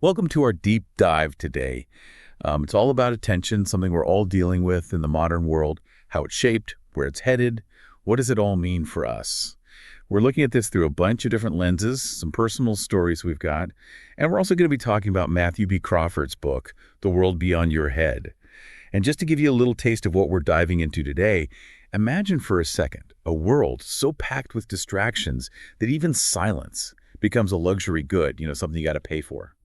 Welcome to our deep dive today. It's all about attention, something we're all dealing with in the modern world, how it's shaped, where it's headed, what does it all mean for us? We're looking at this through a bunch of different lenses, some personal stories we've got, and we're also going to be talking about Matthew B. Crawford's book, The World Beyond Your Head. And just to give you a little taste of what we're diving into today, imagine for a second a world so packed with distractions that even silence becomes a luxury good, something you got to pay for.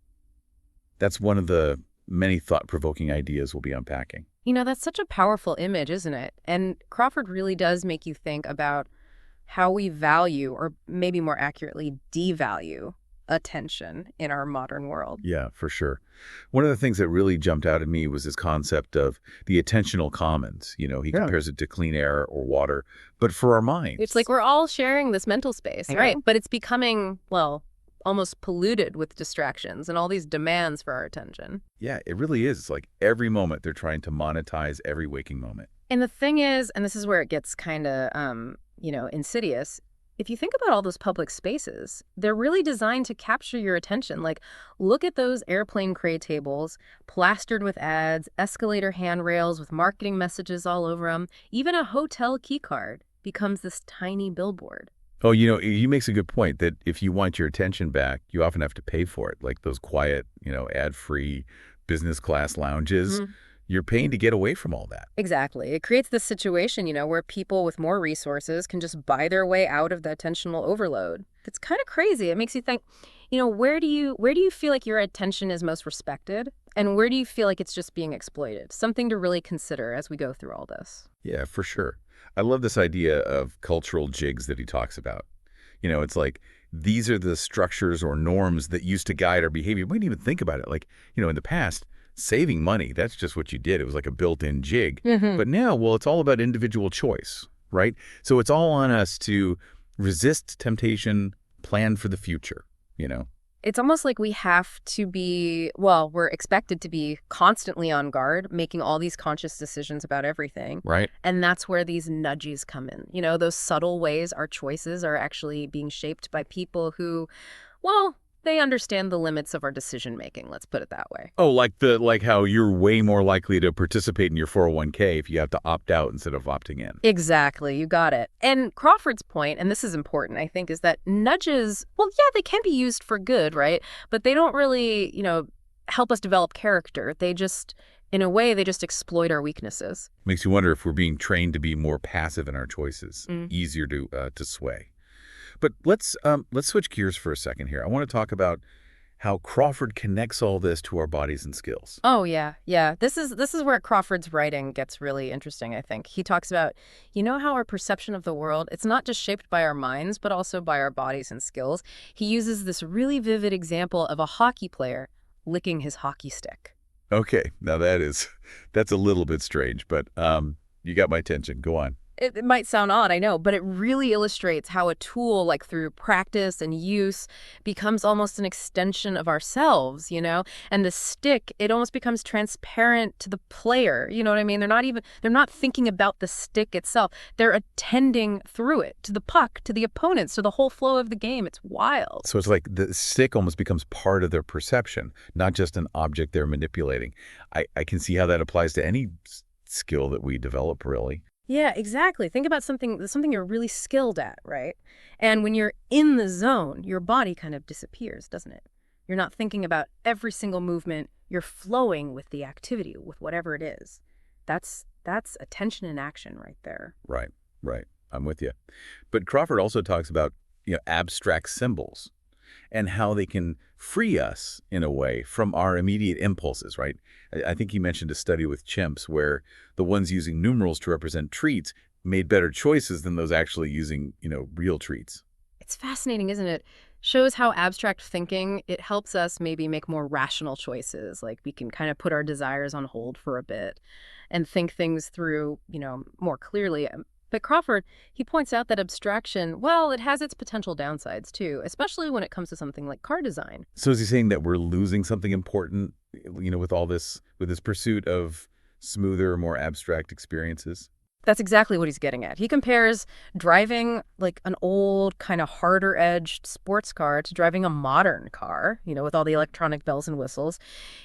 That's one of the many thought-provoking ideas we'll be unpacking. That's such a powerful image, isn't it? And Crawford really does make you think about how we value, or maybe more accurately, devalue attention in our modern world. Yeah, for sure. One of the things that really jumped out at me was this concept of the attentional commons. He compares it to clean air or water, but for our minds. It's like we're all sharing this mental space, right? But it's becoming, almost polluted with distractions and all these demands for our attention. Yeah, it really is. It's like every moment they're trying to monetize every waking moment. And the thing is, and this is where it gets kind of, insidious, if you think about all those public spaces, they're really designed to capture your attention. Like, look at those airplane tray tables plastered with ads, escalator handrails with marketing messages all over them. Even a hotel key card becomes this tiny billboard. Oh, he makes a good point that if you want your attention back, you often have to pay for it. Like those quiet, ad-free business class lounges. Mm-hmm. You're paying to get away from all that. Exactly. It creates this situation, where people with more resources can just buy their way out of the attentional overload. It's kind of crazy. It makes you think, where do you feel like your attention is most respected? And where do you feel like it's just being exploited? Something to really consider as we go through all this. Yeah, for sure. I love this idea of cultural jigs that he talks about. It's like these are the structures or norms that used to guide our behavior. We didn't even think about it. Like, in the past, saving money, that's just what you did. It was like a built-in jig. Mm-hmm. But now, it's all about individual choice, right? So it's all on us to resist temptation, plan for the future, It's almost like we have to be, we're expected to be constantly on guard, making all these conscious decisions about everything. Right. And that's where these nudges come in. Those subtle ways our choices are actually being shaped by people who, they understand the limits of our decision making. Let's put it that way. Oh, like how you're way more likely to participate in your 401k if you have to opt out instead of opting in. Exactly. You got it. And Crawford's point, and this is important, I think, is that nudges, they can be used for good, right? But they don't really, help us develop character. They just, in a way, they just exploit our weaknesses. Makes you wonder if we're being trained to be more passive in our choices, easier to sway. But let's switch gears for a second here. I want to talk about how Crawford connects all this to our bodies and skills. Oh, yeah. This is where Crawford's writing gets really interesting, I think. He talks about, how our perception of the world, it's not just shaped by our minds, but also by our bodies and skills. He uses this really vivid example of a hockey player licking his hockey stick. Okay, now that's a little bit strange, but you got my attention. Go on. It might sound odd, I know, but it really illustrates how a tool, like through practice and use, becomes almost an extension of ourselves, And the stick, it almost becomes transparent to the player, you know what I mean? They're not thinking about the stick itself. They're attending through it to the puck, to the opponents, to the whole flow of the game. It's wild. So it's like the stick almost becomes part of their perception, not just an object they're manipulating. I can see how that applies to any skill that we develop, really. Yeah, exactly. Think about something you're really skilled at, right? And when you're in the zone, your body kind of disappears, doesn't it? You're not thinking about every single movement. You're flowing with the activity, with whatever it is. That's attention in action right there. Right. I'm with you. But Crawford also talks about, abstract symbols and how they can free us, in a way, from our immediate impulses, right? I think he mentioned a study with chimps where the ones using numerals to represent treats made better choices than those actually using, real treats. It's fascinating, isn't it? Shows how abstract thinking, it helps us maybe make more rational choices. Like we can kind of put our desires on hold for a bit and think things through, more clearly. But Crawford, he points out that abstraction, it has its potential downsides too, especially when it comes to something like car design. So is he saying that we're losing something important, with all this, with this pursuit of smoother, more abstract experiences? That's exactly what he's getting at. He compares driving like an old, kind of harder-edged sports car to driving a modern car, with all the electronic bells and whistles.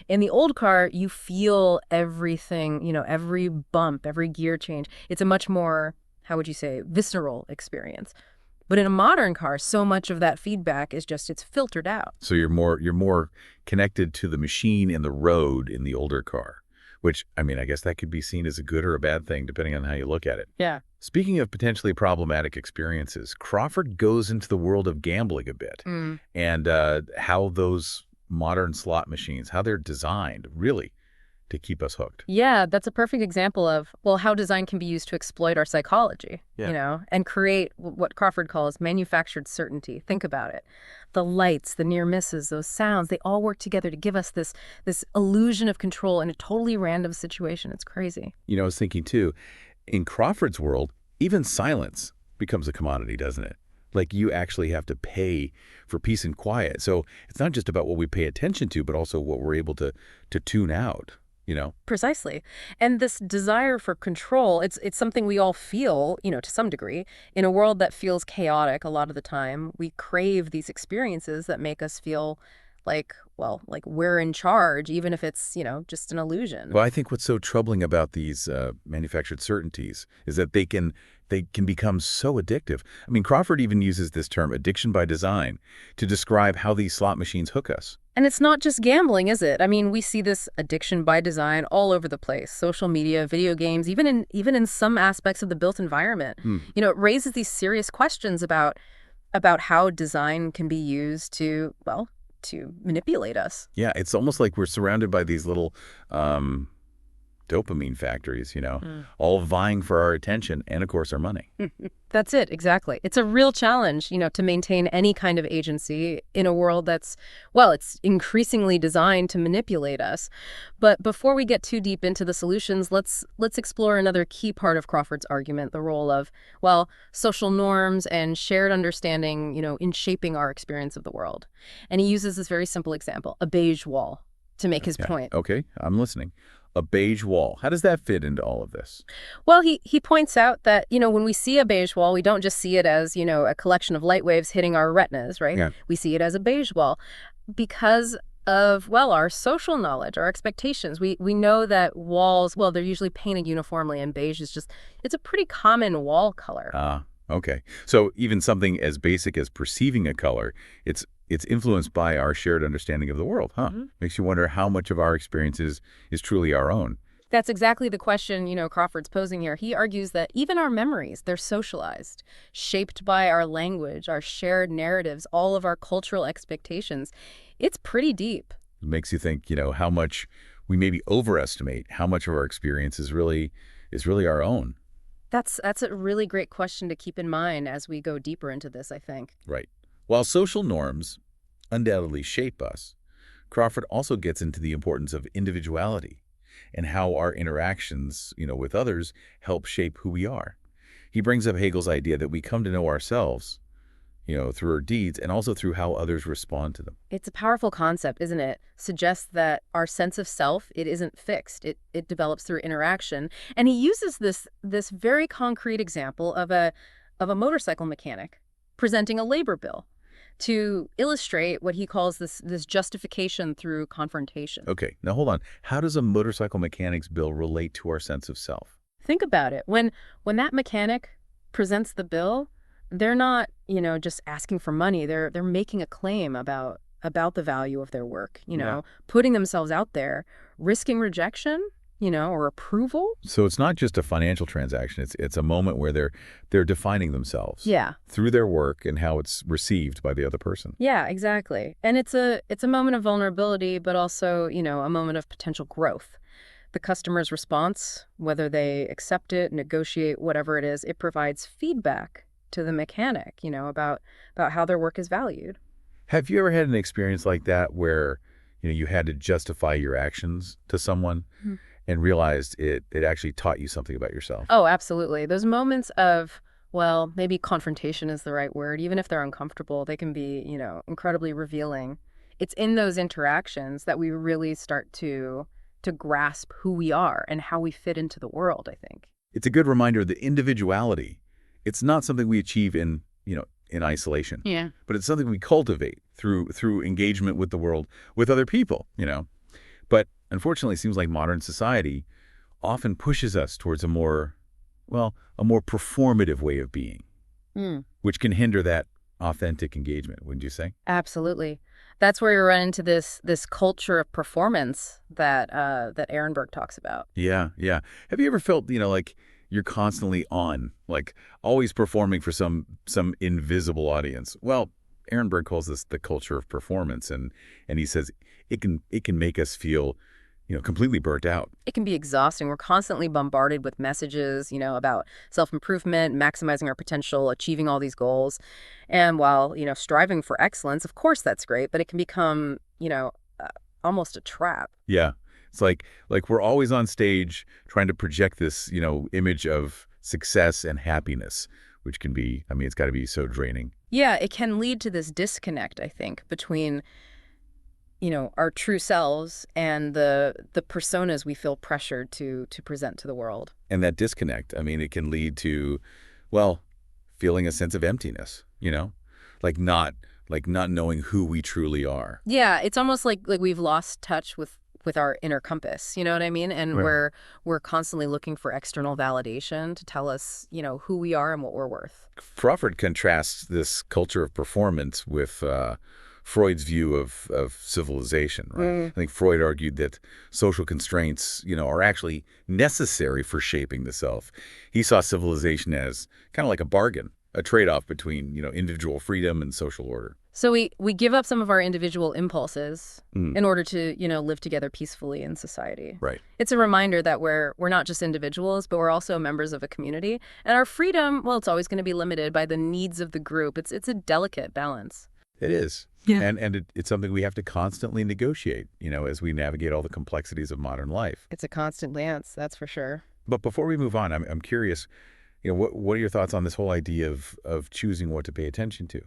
In the old car, you feel everything, every bump, every gear change. It's a much more, how would you say, visceral experience. But in a modern car, so much of that feedback is just, it's filtered out. So you're more connected to the machine and the road in the older car, which, I mean, I guess that could be seen as a good or a bad thing, depending on how you look at it. Yeah. Speaking of potentially problematic experiences, Crawford goes into the world of gambling a bit and how those modern slot machines, how they're designed, really, to keep us hooked. Yeah, that's a perfect example of, well, how design can be used to exploit our psychology, and create what Crawford calls manufactured certainty. Think about it. The lights, the near misses, those sounds, they all work together to give us this illusion of control in a totally random situation. It's crazy. I was thinking, too, in Crawford's world, even silence becomes a commodity, doesn't it? Like you actually have to pay for peace and quiet. So it's not just about what we pay attention to, but also what we're able to tune out. Precisely. And this desire for control, it's something we all feel, to some degree. In a world that feels chaotic a lot of the time, we crave these experiences that make us feel like we're in charge, even if it's, just an illusion. Well, I think what's so troubling about these manufactured certainties is that they can become so addictive. I mean, Crawford even uses this term, addiction by design, to describe how these slot machines hook us. And it's not just gambling, is it? I mean, we see this addiction by design all over the place. Social media, video games, even in some aspects of the built environment. It raises these serious questions about how design can be used to manipulate us. Yeah, it's almost like we're surrounded by these little dopamine factories, all vying for our attention and, of course, our money. That's it, exactly. It's a real challenge, to maintain any kind of agency in a world that's, it's increasingly designed to manipulate us. But before we get too deep into the solutions, let's explore another key part of Crawford's argument, the role of, social norms and shared understanding, in shaping our experience of the world. And he uses this very simple example, a beige wall, to make his point. Okay, I'm listening. A beige wall. How does that fit into all of this? Well, he points out that, when we see a beige wall, we don't just see it as, a collection of light waves hitting our retinas, right? Yeah. We see it as a beige wall because of, our social knowledge, our expectations. We know that walls, they're usually painted uniformly, and beige is it's a pretty common wall color. Okay. So even something as basic as perceiving a color, it's influenced by our shared understanding of the world, huh? Makes you wonder how much of our experience is truly our own. That's exactly the question, Crawford's posing here. He argues that even our memories, they're socialized, shaped by our language, our shared narratives, all of our cultural expectations. It's pretty deep. It makes you think, how much we maybe overestimate how much of our experience is really our own. That's a really great question to keep in mind as we go deeper into this, I think. Right. While social norms undoubtedly shape us, Crawford also gets into the importance of individuality and how our interactions, with others help shape who we are. He brings up Hegel's idea that we come to know ourselves, through our deeds and also through how others respond to them. It's a powerful concept, isn't it? Suggests that our sense of self, it isn't fixed. It develops through interaction. And he uses this very concrete example of a motorcycle mechanic presenting a labor bill to illustrate what he calls this justification through confrontation. Okay, now hold on. How does a motorcycle mechanic's bill relate to our sense of self? Think about it. When that mechanic presents the bill, they're not, just asking for money. They're making a claim about the value of their work, putting themselves out there, risking rejection, or approval. So it's not just a financial transaction. It's a moment where they're defining themselves. Yeah. Through their work and how it's received by the other person. Yeah, exactly. And it's a moment of vulnerability, but also, a moment of potential growth. The customer's response, whether they accept it, negotiate, whatever it is, it provides feedback to the mechanic, about how their work is valued. Have you ever had an experience like that where, you had to justify your actions to someone and realized it actually taught you something about yourself? Oh, absolutely. Those moments of, maybe confrontation is the right word. Even if they're uncomfortable, they can be, incredibly revealing. It's in those interactions that we really start to grasp who we are and how we fit into the world, I think. It's a good reminder that individuality, it's not something we achieve in isolation. Yeah. But it's something we cultivate through engagement with the world, with other people. But unfortunately, it seems like modern society often pushes us towards a more performative way of being, which can hinder that authentic engagement, wouldn't you say? Absolutely. That's where you run into this culture of performance that Ehrenberg talks about. Yeah, yeah. Have you ever felt, like you're constantly on, like always performing for some invisible audience? Well, Ehrenberg calls this the culture of performance, and he says it can make us feel, completely burnt out. It can be exhausting. We're constantly bombarded with messages, about self-improvement, maximizing our potential, achieving all these goals. And while, striving for excellence, of course that's great, but it can become, almost a trap. Yeah. It's like we're always on stage trying to project this, image of success and happiness, which can be, it's got to be so draining. Yeah, it can lead to this disconnect, I think, between our true selves and the personas we feel pressured to present to the world. And that disconnect, it can lead to, well, feeling a sense of emptiness, like not knowing who we truly are. Yeah, it's almost like we've lost touch with our inner compass, you know what I mean? And Right. we're constantly looking for external validation to tell us, who we are and what we're worth. Crawford contrasts this culture of performance with Freud's view of civilization, right? I think Freud argued that social constraints, are actually necessary for shaping the self. He saw civilization as kind of like a bargain, a trade-off between, individual freedom and social order. So we give up some of our individual impulses Mm. in order to, live together peacefully in society. Right. It's a reminder that we're not just individuals, but we're also members of a community. And our freedom, well, it's always going to be limited by the needs of the group. It's a delicate balance. It is. Yeah. And it's something we have to constantly negotiate, as we navigate all the complexities of modern life. It's a constant dance, that's for sure. But before we move on, I'm curious, what are your thoughts on this whole idea of choosing what to pay attention to?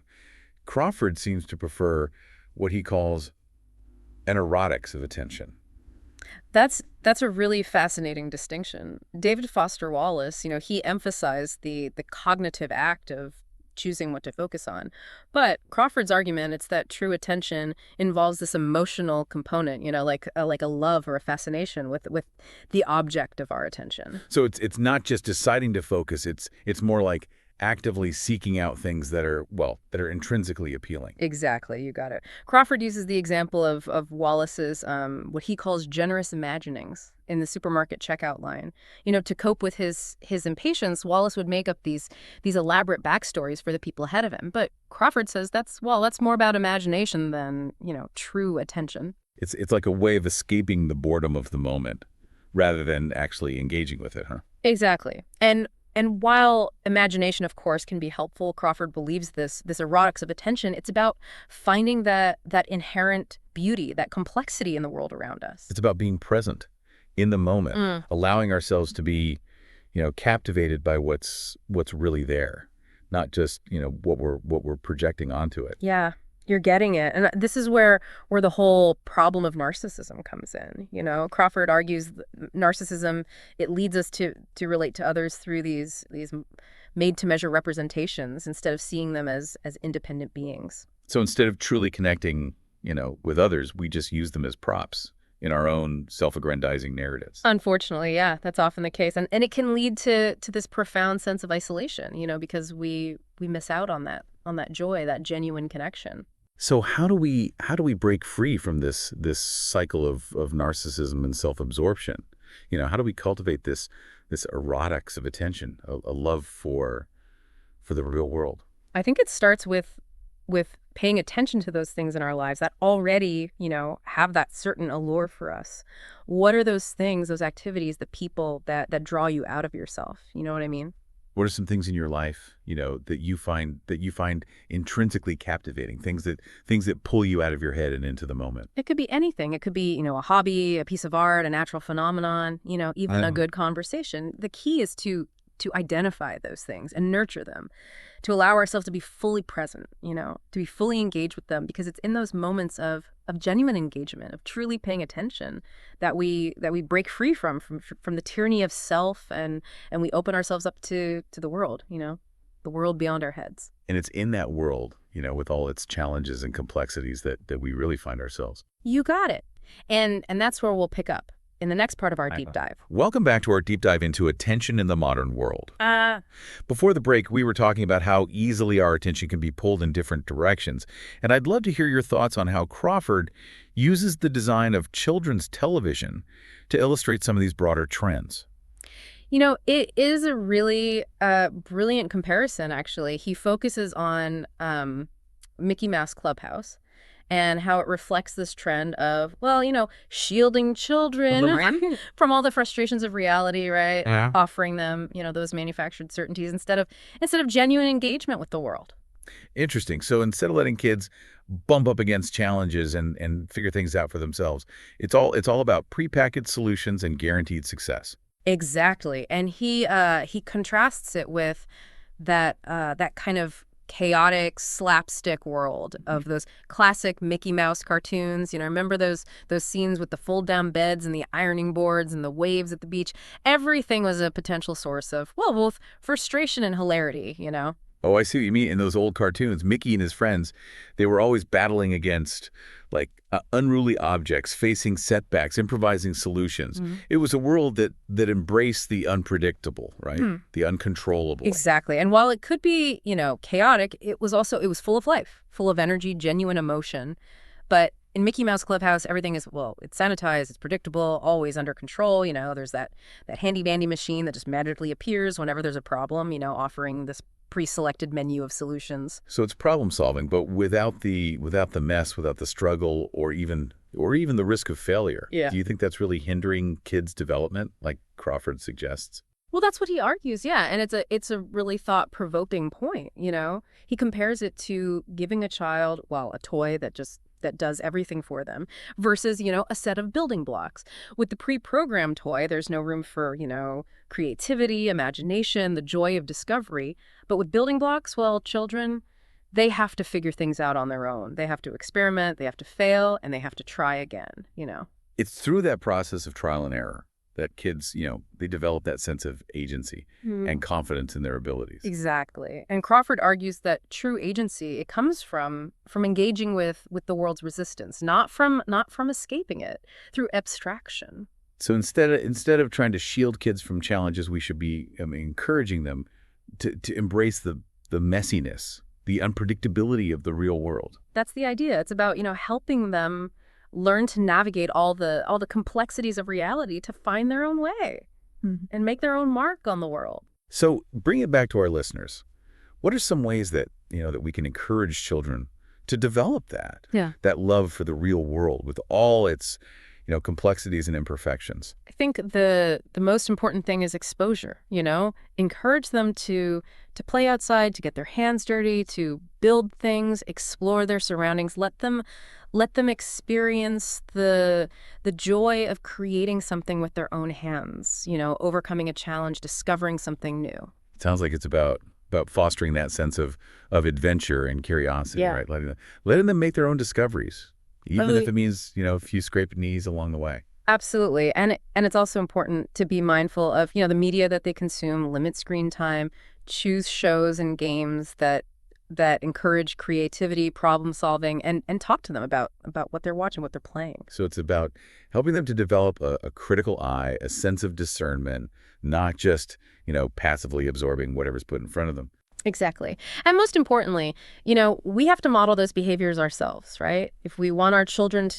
Crawford seems to prefer what he calls an erotics of attention. That's a really fascinating distinction. David Foster Wallace, he emphasized the cognitive act of choosing what to focus on. But Crawford's argument, it's that true attention involves this emotional component, like a love or a fascination with the object of our attention. So it's not just deciding to focus, it's more like actively seeking out things that are intrinsically appealing. Exactly, you got it. Crawford uses the example of Wallace's what he calls generous imaginings in the supermarket checkout line. To cope with his impatience, Wallace would make up these elaborate backstories for the people ahead of him. But Crawford says that's more about imagination than, true attention. It's like a way of escaping the boredom of the moment rather than actually engaging with it, huh? Exactly. And while imagination, of course, can be helpful, Crawford believes this erotics of attention, it's about finding that inherent beauty, that complexity in the world around us. It's about being present in the moment, allowing ourselves to be, captivated by what's really there, not just, what we're projecting onto it. Yeah, you're getting it. And this is where the whole problem of narcissism comes in. Crawford argues narcissism, it leads us to relate to others through these made-to-measure representations instead of seeing them as independent beings. So instead of truly connecting, with others, we just use them as props in our own self-aggrandizing narratives. Unfortunately, yeah, that's often the case. And it can lead to this profound sense of isolation, because we miss out on that joy, that genuine connection. So how do we break free from this cycle of narcissism and self-absorption? How do we cultivate this erotics of attention, a love for the real world? I think it starts with paying attention to those things in our lives that already, have that certain allure for us. What are those things, those activities, the people that draw you out of yourself? You know what I mean? What are some things in your life, that you find intrinsically captivating, things that pull you out of your head and into the moment? It could be anything. It could be, a hobby, a piece of art, a natural phenomenon, even a good conversation. The key is to to identify those things and nurture them, to allow ourselves to be fully present, to be fully engaged with them, because it's in those moments of genuine engagement, of truly paying attention, that we break free from the tyranny of self, and we open ourselves up to the world, the world beyond our heads. And it's in that world, with all its challenges and complexities that we really find ourselves. You got it. And that's where we'll pick up in the next part of our deep dive. Welcome back to our deep dive into attention in the modern world. Before the break, we were talking about how easily our attention can be pulled in different directions. And I'd love to hear your thoughts on how Crawford uses the design of children's television to illustrate some of these broader trends. It is a really brilliant comparison, actually. He focuses on Mickey Mouse Clubhouse and how it reflects this trend of, shielding children from all the frustrations of reality, right? Yeah. Offering them, those manufactured certainties instead of genuine engagement with the world. Interesting. So instead of letting kids bump up against challenges and figure things out for themselves, it's all about prepackaged solutions and guaranteed success. Exactly. And he contrasts it with that kind of chaotic slapstick world of those classic Mickey Mouse cartoons. Remember those scenes with the fold-down beds and the ironing boards and the waves at the beach? Everything was a potential source of, both frustration and hilarity, Oh, I see what you mean. In those old cartoons, Mickey and his friends, they were always battling against unruly objects, facing setbacks, improvising solutions. Mm-hmm. It was a world that embraced the unpredictable, right? The uncontrollable. Exactly. And while it could be, chaotic, it was full of life, full of energy, genuine emotion. But in Mickey Mouse Clubhouse, everything is, it's sanitized, it's predictable, always under control. There's that handy-dandy machine that just magically appears whenever there's a problem, offering this pre-selected menu of solutions. So it's problem solving, but without the mess, without the struggle, or even the risk of failure. Yeah. Do you think that's really hindering kids' development, like Crawford suggests? Well, that's what he argues, yeah, and it's a really thought-provoking point. He compares it to giving a child, a toy that does everything for them, versus, a set of building blocks. With the pre-programmed toy, there's no room for, creativity, imagination, the joy of discovery. But with building blocks, children, they have to figure things out on their own. They have to experiment, they have to fail, and they have to try again, It's through that process of trial and error that kids, they develop that sense of agency and confidence in their abilities. Exactly. And Crawford argues that true agency, it comes from engaging with the world's resistance, not from escaping it, through abstraction. So instead of trying to shield kids from challenges, we should be encouraging them to embrace the messiness, the unpredictability of the real world. That's the idea. It's about, helping them learn to navigate all the complexities of reality to find their own way and make their own mark on the world. So bring it back to our listeners. What are some ways that, that we can encourage children to develop that love for the real world with all its, complexities and imperfections? I think the most important thing is exposure, encourage them to play outside, to get their hands dirty, to build things, explore their surroundings, let them experience the joy of creating something with their own hands, overcoming a challenge, discovering something new. It sounds like it's about fostering that sense of adventure and curiosity, right? Letting them make their own discoveries, even if it means, a few scraped knees along the way. Absolutely. And it's also important to be mindful of, the media that they consume, limit screen time, choose shows and games that encourage creativity, problem solving, and talk to them about what they're watching, what they're playing. So it's about helping them to develop a critical eye, a sense of discernment, not just, passively absorbing whatever's put in front of them. Exactly. And most importantly, we have to model those behaviors ourselves, right? If we want our children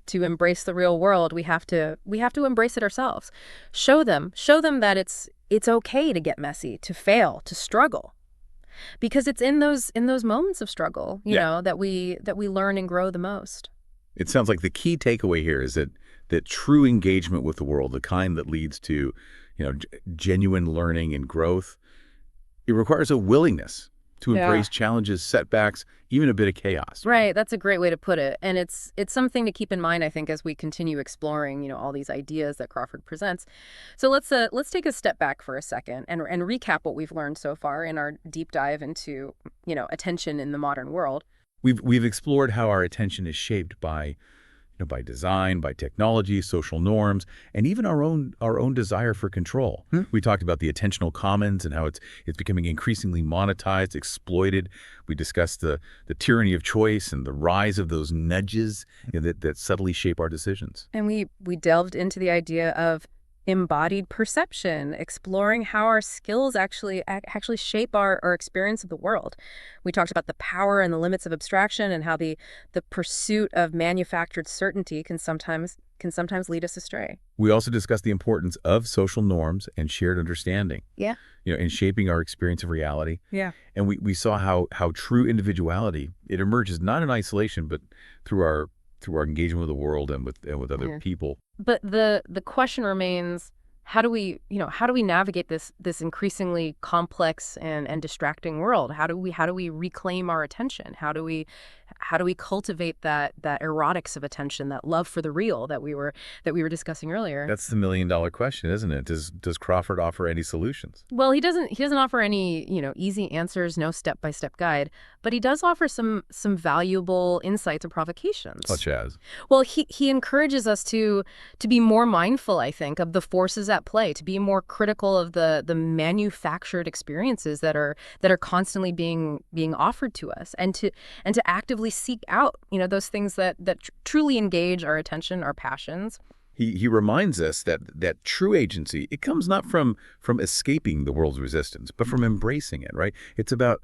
to embrace the real world, we have to embrace it ourselves. Show them that it's okay to get messy, to fail, to struggle. Because it's in those moments of struggle, that we learn and grow the most. It sounds like the key takeaway here is that true engagement with the world, the kind that leads to, genuine learning and growth, it requires a willingness to embrace challenges, setbacks, even a bit of chaos. Right, that's a great way to put it. And it's something to keep in mind, I think, as we continue exploring, all these ideas that Crawford presents. So let's take a step back for a second and recap what we've learned so far in our deep dive into, attention in the modern world. We've explored how our attention is shaped by design, by technology, social norms, and even our own desire for control. We talked about the attentional commons and how it's becoming increasingly monetized, exploited. We discussed the tyranny of choice and the rise of those nudges that subtly shape our decisions. And we delved into the idea of embodied perception, exploring how our skills actually shape our experience of the world. We talked about the power and the limits of abstraction and how the pursuit of manufactured certainty can sometimes lead us astray. We also discussed the importance of social norms and shared understanding. Yeah. In shaping our experience of reality. Yeah. And we saw how true individuality, it emerges not in isolation, but through our engagement with the world and with other people. But the question remains, how do we navigate this increasingly complex and distracting world? How do we reclaim our attention? How do we cultivate that erotics of attention, that love for the real that we were discussing earlier? That's the $1,000,000 question, isn't it? Does Crawford offer any solutions? Well, he doesn't offer any, easy answers, no step-by-step guide, but he does offer some valuable insights or provocations. Such as? Well, he encourages us to be more mindful, I think, of the forces at play, to be more critical of the manufactured experiences that are constantly being offered to us, and to actively seek out, those things that truly engage our attention, our passions. He reminds us that true agency, it comes not from escaping the world's resistance, but from embracing it, right? It's about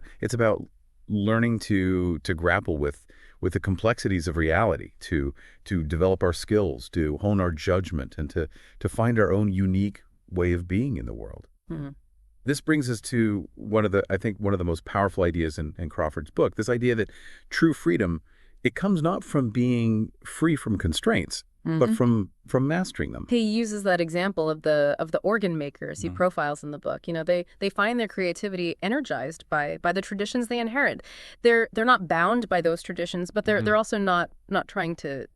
learning to grapple with the complexities of reality, to develop our skills, to hone our judgment, and to find our own unique way of being in the world. Mm-hmm. This brings us to one of the most powerful ideas in Crawford's book, this idea that true freedom, it comes not from being free from constraints, but from mastering them. He uses that example of the organ makers he profiles in the book. They find their creativity energized by the traditions they inherit. They're not bound by those traditions, but they're also not trying to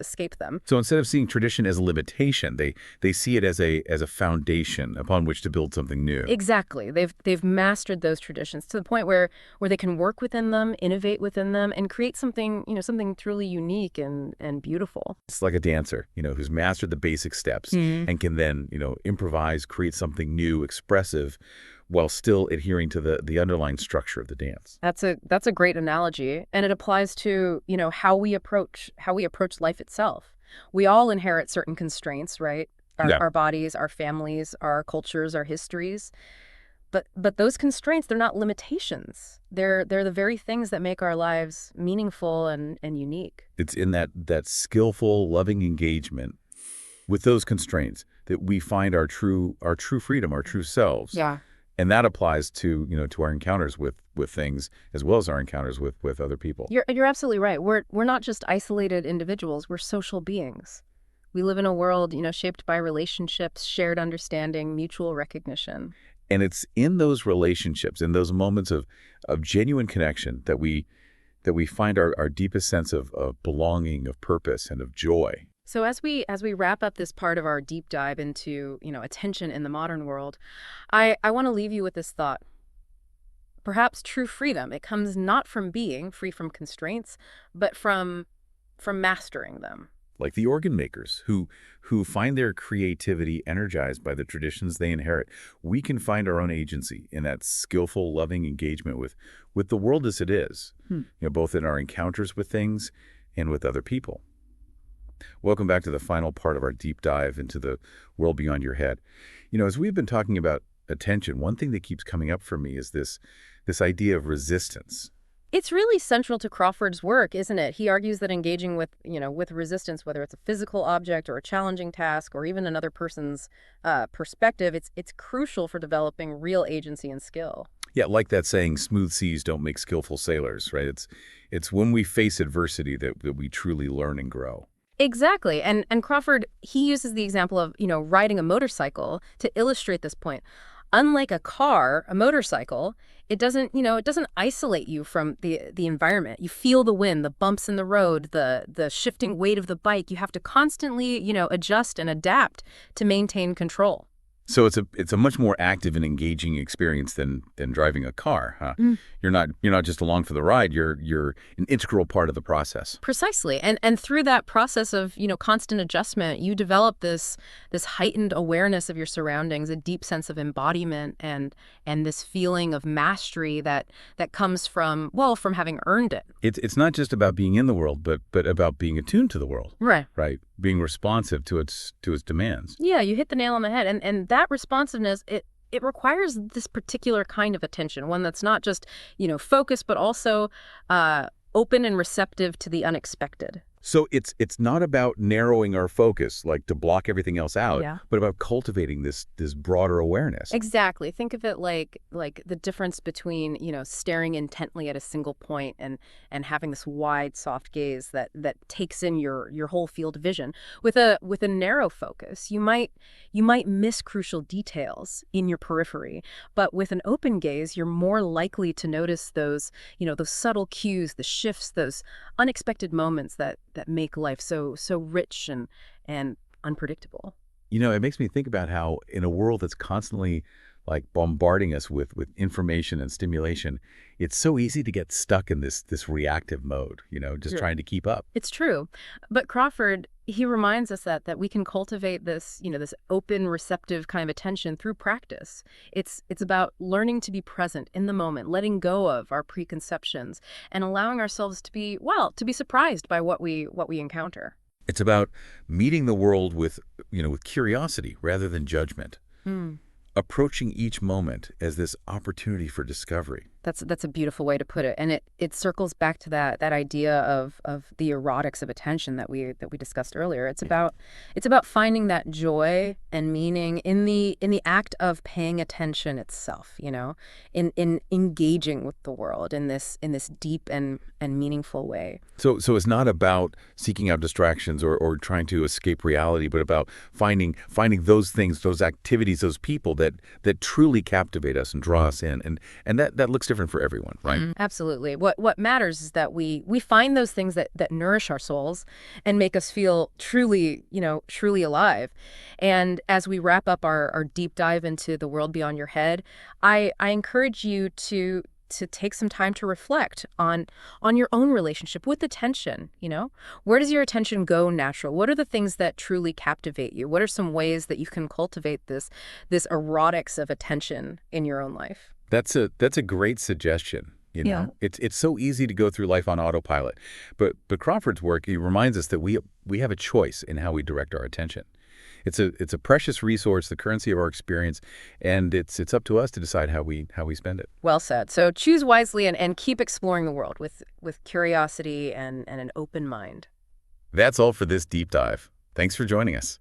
escape them. So instead of seeing tradition as a limitation, they see it as a foundation upon which to build something new. Exactly. They've mastered those traditions to the point where they can work within them, innovate within them, and create something truly unique and beautiful. It's like a dancer, who's mastered the basic steps and can then, improvise, create something new, expressive, while still adhering to the underlying structure of the dance. That's a great analogy, and it applies to, how we approach life itself. We all inherit certain constraints, right? Our bodies, our families, our cultures, our histories. But those constraints, they're not limitations. They're the very things that make our lives meaningful and unique. It's in that skillful, loving engagement with those constraints that we find our true freedom, our true selves. Yeah. And that applies to, to our encounters with things as well as our encounters with other people. You're absolutely right. We're not just isolated individuals, we're social beings. We live in a world, shaped by relationships, shared understanding, mutual recognition. And it's in those relationships, in those moments of genuine connection that we find our deepest sense of belonging, of purpose, and of joy. So as we wrap up this part of our deep dive into, attention in the modern world, I want to leave you with this thought. Perhaps true freedom, it comes not from being free from constraints, but from mastering them. Like the organ makers who find their creativity energized by the traditions they inherit. We can find our own agency in that skillful, loving engagement with the world as it is, both in our encounters with things and with other people. Welcome back to the final part of our deep dive into the world beyond your head. As we've been talking about attention, one thing that keeps coming up for me is this idea of resistance. It's really central to Crawford's work, isn't it? He argues that engaging with resistance, whether it's a physical object or a challenging task or even another person's perspective, it's crucial for developing real agency and skill. Yeah, like that saying, smooth seas don't make skillful sailors, right? It's when we face adversity that we truly learn and grow. Exactly. And Crawford, he uses the example of, riding a motorcycle to illustrate this point. Unlike a car, a motorcycle, it doesn't isolate you from the environment. You feel the wind, the bumps in the road, the shifting weight of the bike. You have to constantly, adjust and adapt to maintain control. So it's a much more active and engaging experience than driving a car, huh? You're not just along for the ride. You're an integral part of the process. Precisely. And through that process of, constant adjustment, you develop this heightened awareness of your surroundings, a deep sense of embodiment and this feeling of mastery that comes from having earned it. It's not just about being in the world, but about being attuned to the world. Right. Right. Being responsive to its demands. Yeah, you hit the nail on the head. And that responsiveness, it requires this particular kind of attention, one that's not just, focused, but also open and receptive to the unexpected. So it's not about narrowing our focus, like to block everything else out, Yeah. but about cultivating this broader awareness. Exactly. Think of it like the difference between, staring intently at a single point and having this wide, soft gaze that takes in your whole field of vision. With a narrow focus, you might miss crucial details in your periphery, but with an open gaze, you're more likely to notice those subtle cues, the shifts, those unexpected moments that make life so rich and unpredictable. It makes me think about how in a world that's constantly like bombarding us with information and stimulation, it's so easy to get stuck in this reactive mode, just Sure. trying to keep up. It's true. But Crawford, he reminds us that we can cultivate this, this open, receptive kind of attention through practice. It's about learning to be present in the moment, letting go of our preconceptions and allowing ourselves to be surprised by what we encounter. It's about meeting the world with curiosity rather than judgment. Hmm. Approaching each moment as this opportunity for discovery. That's a beautiful way to put it, and it circles back to that idea of the erotics of attention that we discussed earlier. It's about finding that joy and meaning in the act of paying attention itself. In engaging with the world in this deep and meaningful way. So it's not about seeking out distractions or trying to escape reality, but about finding those things, those activities, those people that truly captivate us and draw us in, and that looks different for everyone, right? Absolutely. What matters is that we find those things that nourish our souls and make us feel truly alive. And as we wrap up our deep dive into the world beyond your head, I encourage you to take some time to reflect on your own relationship with attention. Where does your attention go natural? What are the things that truly captivate you? What are some ways that you can cultivate this erotics of attention in your own life? That's a great suggestion. Yeah. It's so easy to go through life on autopilot, but Crawford's work, he reminds us that we have a choice in how we direct our attention. It's a precious resource, the currency of our experience, and it's up to us to decide how we spend it. Well said. So choose wisely and keep exploring the world with curiosity and an open mind. That's all for this deep dive. Thanks for joining us.